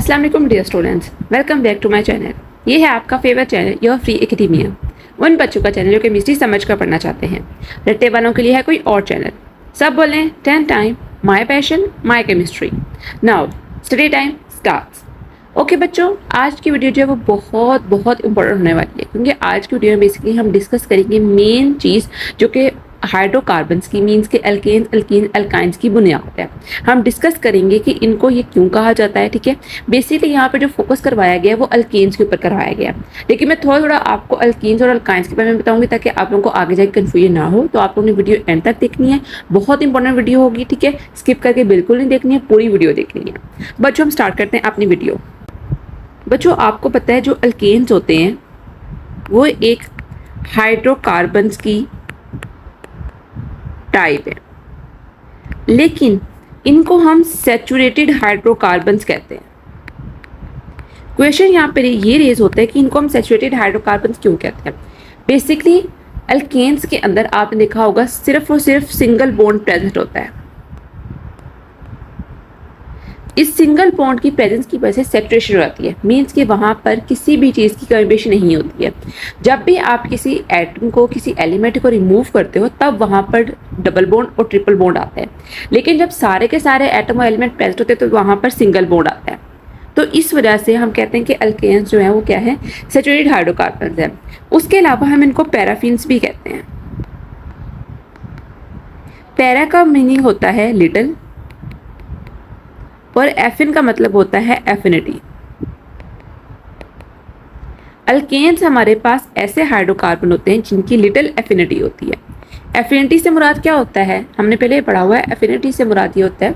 अस्सलाम वालेकुम dear students, welcome back to my channel. ये है आपका favourite channel your free academia. उन बच्चों का चैनल जो केमिस्ट्री समझ कर पढ़ना चाहते हैं। रट्टे वालों के लिए है कोई और चैनल। सब बोलें 10 time my passion my chemistry. Now study time starts. Okay बच्चों, आज की वीडियो जो है वो बहुत बहुत इंपॉर्टेंट होने वाली है, क्योंकि आज की वीडियो में बेसिकली हम डिस्कस करेंगे मेन चीज़ जो कि हाइड्रोकार्बन्स की मीन्स के अल्केन्स अल्कीन अल्काइंस की बुनियाद है। हम डिस्कस करेंगे कि इनको ये क्यों कहा जाता है। ठीक है, बेसिकली यहाँ पे जो फोकस करवाया गया है वो अल्केन्स के ऊपर करवाया गया, लेकिन मैं थोड़ा थोड़ा आपको अल्कीन्स और अल्काइंस के बारे में बताऊंगी ताकि आप लोगों को आगे जाकर कन्फ्यूजन ना हो। तो आप लोगों ने वीडियो एंड तक देखनी है, बहुत इंपॉर्टेंट वीडियो होगी। ठीक है, स्किप करके बिल्कुल नहीं देखनी है, पूरी वीडियो देखनी है। बच्चों हम स्टार्ट करते हैं अपनी वीडियो। बच्चों आपको पता है जो अल्केन्स होते हैं वो एक हाइड्रोकार्बन्स की टाइप है, लेकिन इनको हम सैचुरेटेड हाइड्रोकार्बन्स कहते हैं। क्वेश्चन यहाँ पे ये रेज होता है कि इनको हम सैचुरेटेड हाइड्रोकार्बन्स क्यों कहते हैं। बेसिकली अल्केन्स के अंदर आपने देखा होगा सिर्फ और सिर्फ सिंगल बॉन्ड प्रेजेंट होता है। इस सिंगल बॉन्ड की प्रेजेंस की वजह से सेपरेशन हो जाती है, मीन्स कि वहाँ पर किसी भी चीज़ की कॉम्बिनेशन नहीं होती है। जब भी आप किसी एटम को किसी एलिमेंट को रिमूव करते हो तब वहाँ पर डबल बॉन्ड और ट्रिपल बॉन्ड आता है, लेकिन जब सारे के सारे एटम और एलिमेंट प्रेजेंट होते हैं तो वहाँ पर सिंगल बॉन्ड आता है। तो इस वजह से हम कहते हैं कि अल्केन्स जो है वो क्या है, सैचुरेटेड हाइड्रोकार्बन्स है। उसके अलावा हम इनको पैराफिन्स भी कहते हैं। पैरा का मीनिंग होता है लिटिल और एफिन का मतलब होता है एफिनिटी। अल्केन्स हमारे पास ऐसे हाइड्रोकार्बन होते हैं जिनकी लिटिल एफिनिटी होती है। एफिनिटी से मुराद क्या होता है, हमने पहले पढ़ा हुआ है। एफिनिटी से मुराद ये होता है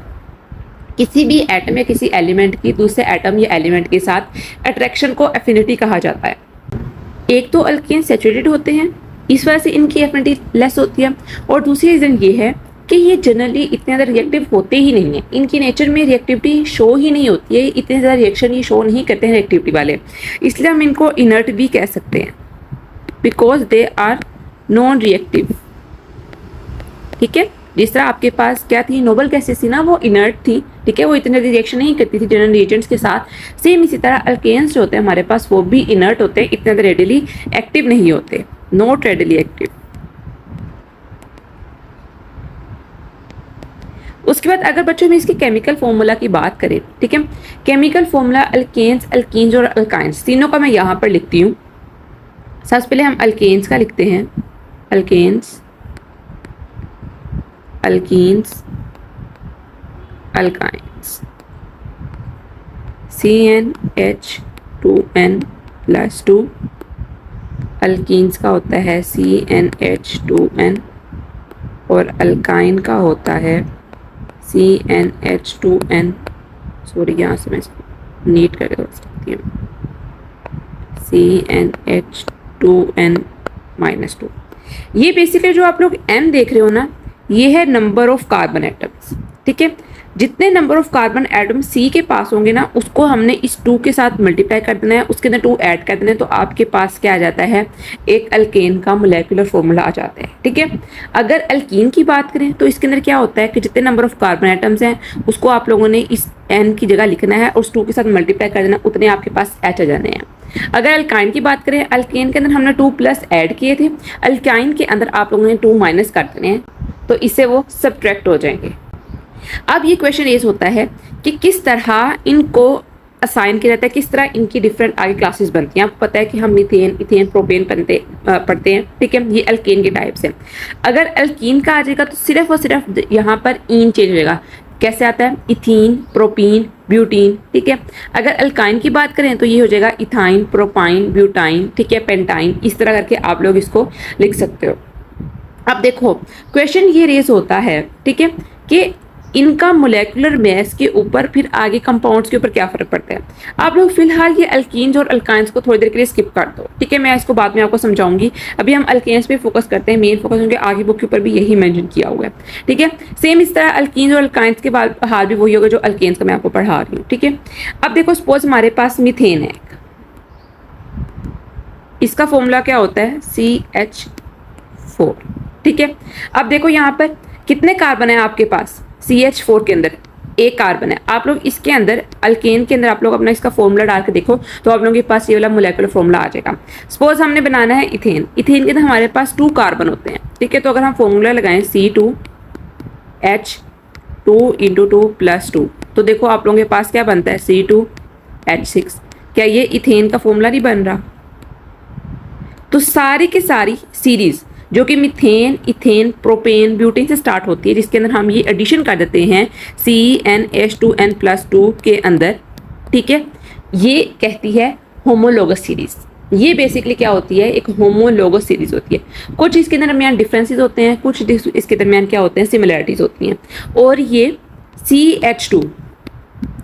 किसी भी एटम या किसी एलिमेंट की दूसरे एटम या एलिमेंट के साथ अट्रैक्शन को एफिनिटी कहा जाता है। एक तो अल्केन्स सैचुरेटेड होते हैं, इस वजह से इनकी एफिनिटी लेस होती है, और दूसरी रीज़न ये है कि ये जनरली इतने ज़्यादा रिएक्टिव होते ही नहीं है। इनकी नेचर में रिएक्टिविटी शो ही नहीं होती है, इतने ज़्यादा रिएक्शन ये शो नहीं करते हैं रिएक्टिविटी वाले, इसलिए हम इनको इनर्ट भी कह सकते हैं, because they are non reactive. ठीक है, जिस तरह आपके पास क्या थी, नोबल गैसेस थी ना, वो इनर्ट थी। ठीक है, वो इतने रिएक्शन नहीं करती थी जनरल रिएजेंट्स के साथ। सेम इसी तरह अल्केन्स जो होते हैं हमारे पास वो भी इनर्ट होते हैं, इतने ज़्यादा रेडिली एक्टिव नहीं होते, नॉट रेडिली एक्टिव। उसके बाद अगर बच्चों में इसके केमिकल फॉर्मूला की बात करें, ठीक है, केमिकल फॉर्मूला अल्केन्स अल्कीन्स और अल्काइंस तीनों का मैं यहाँ पर लिखती हूँ। सबसे पहले हम अल्केन्स का लिखते हैं, alkanes alkenes alkynes, CnH2n+2। Alkenes का होता है CnH2n और अल्काइन का होता है CnH2n। सॉरी, यहाँ से मैं नीट करके सकती हूँ, CnH2n-2। ये बेसिकली जो आप लोग n देख रहे हो ना, ये है नंबर ऑफ कार्बन एटम्स। ठीक है, जितने number of carbon atom C के पास होंगे ना, उसको हमने इस 2 के साथ मल्टीप्लाई कर देना है, उसके अंदर 2 ऐड कर देना है, तो आपके पास क्या आ जाता है, एक अल्केन का मोलेकुलर फॉर्मूला आ जाता है। ठीक है, अगर अल्कीन की बात करें तो इसके अंदर क्या होता है कि जितने नंबर ऑफ कार्बन एटम्स हैं उसको आप लोगों ने इस n की जगह लिखना है और उस 2 के साथ मल्टीप्लाई कर देना, उतने आपके पास H आ जाने हैं। अगर अल्काइन की बात करें, अल्केन के अंदर हमने 2+ ऐड किए थे, अल्काइन के अंदर आप लोगों ने 2- कर देने हैं, तो इससे वो सब्ट्रैक्ट हो जाएंगे। अब ये क्वेश्चन रेज होता है कि किस तरह इनको असाइन किया जाता है, किस तरह इनकी डिफरेंट आगे क्लासेस बनती हैं। आपको पता है कि हम मीथेन, इथेन, प्रोपेन पढ़ते हैं। ठीक है, ये अल्केन के टाइप्स हैं। अगर अल्कीन का आ जाएगा तो सिर्फ और सिर्फ यहाँ पर ईन चेंज हो जाएगा। कैसे आता है, इथीन, प्रोपीन, ब्यूटीन। ठीक है, अगर अल्काइन की बात करें तो ये हो जाएगा इथाइन, प्रोपाइन, ब्यूटाइन, ठीक है, पेंटाइन। इस तरह करके आप लोग इसको लिख सकते हो। अब देखो क्वेश्चन ये रेज होता है, ठीक है, कि इनका मोलेकुलर मैस के ऊपर फिर आगे कंपाउंड्स के ऊपर क्या फर्क पड़ता है। आप लोग फिलहाल ये अल्कीन्स और अल्काइंस को थोड़ी देर के लिए स्किप कर दो। ठीक है, मैं इसको बाद में आपको समझाऊंगी। अभी हम अल्केन्स पे फोकस करते हैं, मेन फोकस, क्योंकि आगे बुक के ऊपर भी यही मेंशन किया हुआ है। ठीक है, सेम इस तरह अल्कीन्स और अल्काइंस के बाद हाल भी वही होगा जो अल्केन्स का मैं आपको पढ़ा रही हूँ। ठीक है, अब देखो सपोज हमारे पास मीथेन है, इसका फॉर्मूला क्या होता है, CH4। ठीक है, अब देखो यहाँ पर कितने कार्बन है आपके पास CH4 के अंदर, एक कार्बन है। आप लोग इसके अंदर अल्केन के अंदर आप लोग अपना इसका फॉर्मूला डाल के देखो तो आप लोगों के पास ये वाला मोलेकुलर फॉर्मूला आ जाएगा। सपोज हमने बनाना है इथेन, इथेन के अंदर हमारे पास 2 कार्बन होते हैं, ठीक है। तो अगर हम फॉर्मूला लगाएं C2H2 × 2 + 2, तो देखो आप लोगों के पास क्या बनता है C2H6। क्या ये इथेन का फॉर्मूला नहीं बन रहा? तो सारी की सारी सीरीज जो कि मीथेन, इथेन, प्रोपेन, ब्यूटेन से स्टार्ट होती है, जिसके अंदर हम ये एडिशन कर देते हैं CnH2n+2 के अंदर, ठीक है, ये कहती है होमोलोगस सीरीज। ये बेसिकली क्या होती है, एक होमोलोगस सीरीज होती है। कुछ इसके दरमियान डिफरेंसेस होते हैं, कुछ इसके दरमियान क्या होते हैं, सिमिलरिटीज होती हैं। और ये CH2,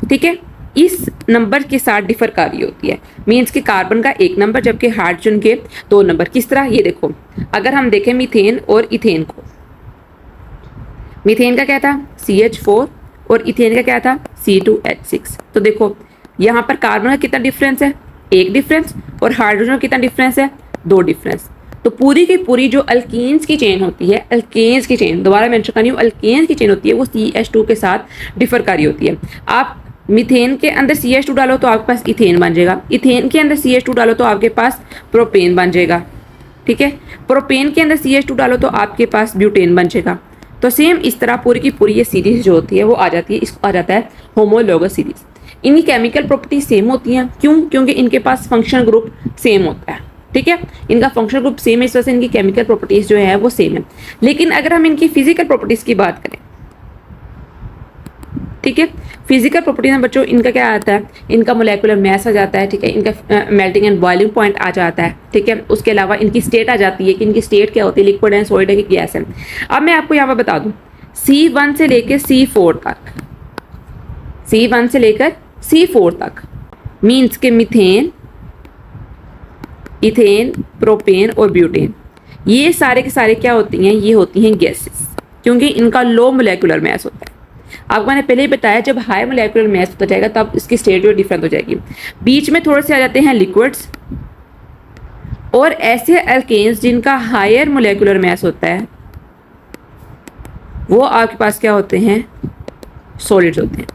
ठीक है, इस नंबर के साथ डिफर कर रही होती है। मीन्स कि कार्बन का 1 नंबर जबकि हाइड्रोजन के 2 नंबर। किस तरह, ये देखो, अगर हम देखें मीथेन और इथेन को, मीथेन का क्या था CH4 और इथेन का क्या था C2H6। तो देखो यहाँ पर कार्बन का कितना डिफरेंस है, 1 डिफरेंस, और हाइड्रोजन का कितना डिफरेंस है, 2 डिफरेंस। तो पूरी की पूरी जो अल्कीन्स की चेन होती है, अल्केन्स की चेन, दोबारा मेंशन करनी हो, अल्केन्स की चेन होती है, वो CH2 के साथ डिफर कर रही होती है। आप मीथेन के अंदर CH2 डालो तो आपके पास इथेन बन जाएगा, इथेन के अंदर CH2 डालो तो आपके पास प्रोपेन बन जाएगा, ठीक है। प्रोपेन के अंदर CH2 डालो तो आपके पास ब्यूटेन बन जाएगा। तो सेम इस तरह पूरी की पूरी ये सीरीज जो होती है वो आ जाती है, इसको आ जाता है होमोलोगस सीरीज। इनकी केमिकल प्रॉपर्टीज सेम होती हैं, क्यों? क्योंकि इनके पास फंक्शनल ग्रुप सेम होता है, ठीक है। इनका फंक्शनल ग्रुप सेम है, इस वजह से इनकी केमिकल प्रॉपर्टीज जो है वो सेम है। लेकिन अगर हम इनकी फिजिकल प्रॉपर्टीज की बात करें, ठीक है, फिजिकल प्रॉपर्टीज में बच्चों इनका क्या आता है, इनका मोलेकुलर मास आ जाता है, ठीक है, इनका मेल्टिंग एंड बॉइलिंग पॉइंट आ जाता है, ठीक है। उसके अलावा इनकी स्टेट आ जाती है कि इनकी स्टेट क्या होती है, लिक्विड है, सॉलिड है कि गैस है। अब मैं आपको यहाँ पर बता दूं, C1 से लेकर C4 तक, C1 से लेकर C4 तक मीन्स के मीथेन, इथेन, प्रोपेन और ब्यूटेन, ये सारे के सारे क्या होती हैं, ये होती हैं गैसेस, क्योंकि इनका लो मोलेकुलर मास होता है। आपको मैंने पहले ही बताया जब हाई मोलेकुलर मास होता जाएगा तब इसकी स्टेट जो डिफरेंट हो जाएगी। बीच में थोड़े से आ जाते हैं लिक्विड्स, और ऐसे अल्केन्स जिनका हायर मोलेकुलर मास होता है वो आपके पास क्या होते हैं, सॉलिड्स होते हैं।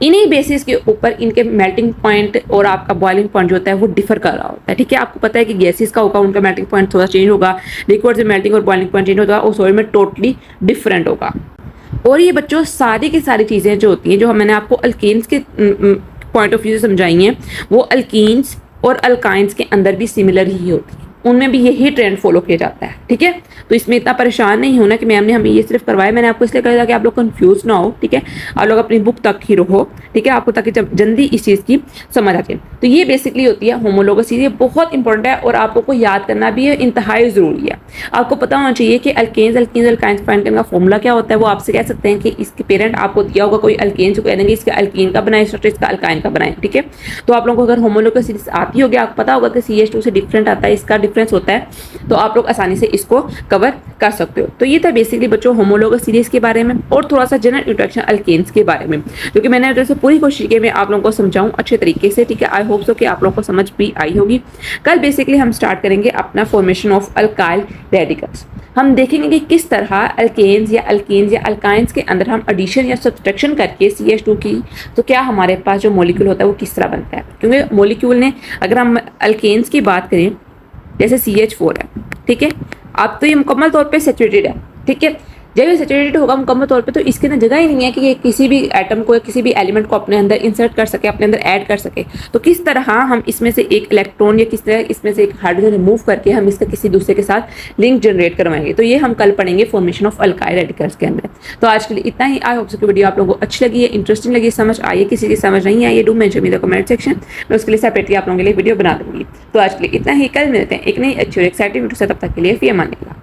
इन्हीं बेसिस के ऊपर इनके मेल्टिंग पॉइंट और आपका बॉइलिंग पॉइंट जो होता है वो डिफर कर रहा होता है, ठीक है। आपको पता है कि गैसेस का होगा उनका मेल्टिंग पॉइंट थोड़ा चेंज होगा, लिक्विड से मेल्टिंग और बॉइलिंग पॉइंट चेंज होगा, और सॉलिड में टोटली डिफरेंट होगा। और ये बच्चों सारी की सारी चीज़ें जो होती हैं, जो मैंने आपको अल्केन्स के पॉइंट ऑफ व्यू से समझाई हैं, वो अल्कीन्स और अल्काइंस के अंदर भी सिमिलर ही होती है, उनमें भी यही ट्रेंड फॉलो किया जाता है, ठीक है। तो इसमें इतना परेशान नहीं होना कि मैम ने हमें ये सिर्फ करवाया, मैंने आपको इसलिए कहा कि आप लोग कंफ्यूज ना हो, ठीक है। आप लोग अपनी बुक तक ही रहो, ठीक है, आपको ताकि जब जल्दी इस चीज़ की समझ आ जाए। तो ये बेसिकली होती है होमोलोगस सीरीज, ये बहुत इंपॉर्टेंट है और आप लोग को याद करना भी है, इंतहाई ज़रूरी है। आपको पता होना चाहिए कि अल्केन्स, अल्कीन्स, अल्काइंस फाइंड करने का फॉर्मूला क्या होता है। वो आपसे कह सकते हैं कि इसके पेरेंट आपको दिया होगा कोई अल्केन, जो कह देंगे इसका अल्कीन का बनाए स्ट्रक्चर, इसका अल्काइन का बनाए, ठीक है। तो आप लोगों को अगर होमोलोगस सीरीज आती होगी, आपको पता होगा कि CH2 से डिफरेंट आता है, इसका डिफरेंस होता है, तो आप लोग आसानी से इसको कवर कर सकते हो। तो ये था बेसिकली बच्चों होमोलोगस सीरीज के बारे में और थोड़ा सा जनरल इंट्रोडक्शन अल्केन्स के बारे में, जो कि मैंने जैसे पूरी कोशिश की मैं आप लोगों को समझाऊं अच्छे तरीके से, ठीक है। आई होप सो कि आप लोगों को समझ भी आई होगी। कल बेसिकली हम स्टार्ट करेंगे अपना फॉर्मेशन ऑफ अल्काइल रेडिकल्स। हम देखेंगे कि किस तरह अल्केन्स या अल्कीन्स या अल्काइंस के अंदर हम एडिशन या सब्सट्रैक्शन करके CH2 की, तो क्या हमारे पास जो मॉलिक्यूल होता है वो किस तरह बनता है। क्योंकि मॉलिक्यूल ने, अगर हम अल्केन्स की बात करें जैसे CH4 है, ठीक है, अब तो ये मुकम्मल तौर पे सैचुरेटेड है, ठीक है। जब ये सैचुरेटेड होगा मुकम्मल तौर पे तो इसके अंदर जगह ही नहीं है कि ये किसी भी एटम को या किसी भी एलिमेंट को अपने अंदर इंसर्ट कर सके, अपने अंदर ऐड कर सके। तो किस तरह हम इसमें से एक इलेक्ट्रॉन या किस तरह इसमें से एक हाइड्रोजन रिमूव करके हम इसका किसी दूसरे के साथ लिंक जनरेट करवाएंगे, तो ये हम कल पढ़ेंगे फॉर्मेशन ऑफ अल्काइल रेडिकल्स के अंदर। तो आज के लिए इतना ही। आई होप सो कि वीडियो आप लोगों को अच्छी लगी है, इंटरेस्टिंग लगी, समझ आई है, किसी की समझ नहीं आई है, do mention in the comment section, मैं उसके लिए सेपरेटली आप लोगों के लिए वीडियो बना दूंगी। तो आज के लिए इतना ही, कल मिलते हैं एक नई अच्छी और एक्साइटिंग वीडियो से, तब तक के लिए फिर अमान अल्लाह।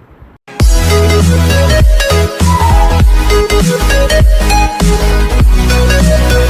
We'll be right back.